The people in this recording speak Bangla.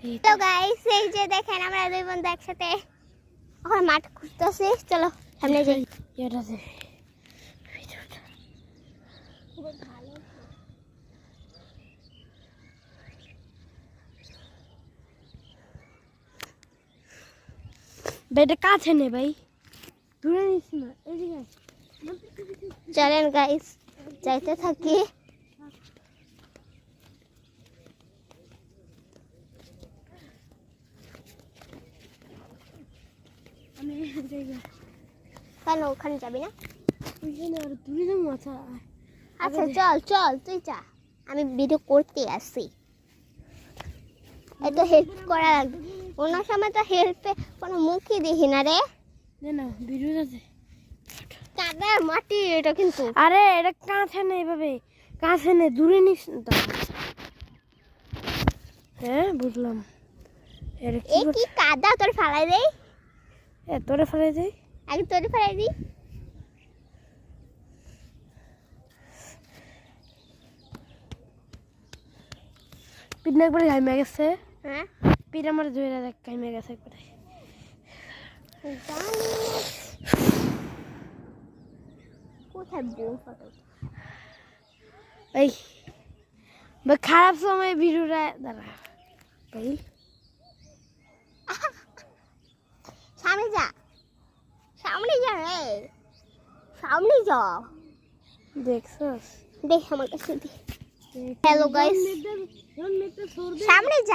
হ্যালো গাইস, এই যে দেখেন আমরা দুই বন্ধু একসাথে এখন মাঠ খুঁজতেছি। চলো সামনে যাই। এটাতে বেটা কাছে নে ভাই, দূরে নিস না, এদিকে আয়। চলেন গাইস, যাইতে থাকি। আমি এদিকে কেন ওখানে যাবি না? ওইখানে আর দূরে যাবো। আচ্ছা আচ্ছা চল চল, তুই যা, আমি ভিডিও করতে আসছি। এত হেল্প করা লাগবে, অন্য সময় তো হেল্পে কোনো মুখই দেখি না রে। না ভিডিও আছে। কাদার মাটি এটা কিন্তু। আরে এটা কাছে নে, এভাবে কাছে নে, দূরে নিস না। হ্যাঁ বুঝলাম। এটা এ কি কাদা, তোর ফালাই দেই? তোরে ফেলে দেয়। আগে তোর ফালাই দিই। পিঠনা একবারে ঘাইমে গেছে। হ্যাঁ পিঠ আমার ধরে দেখ, ঘাইমে গেছে একবারে। কোথায় বোন ফটো? এই ভাই খারাপ সময় ভিডিওটা দাঁড়া ভাই। সামনে যা, সামনে যা রে, সামনে যা। দেখছস? দেখ আমার কাছে দে। হ্যালো গাইস, সামনে যা।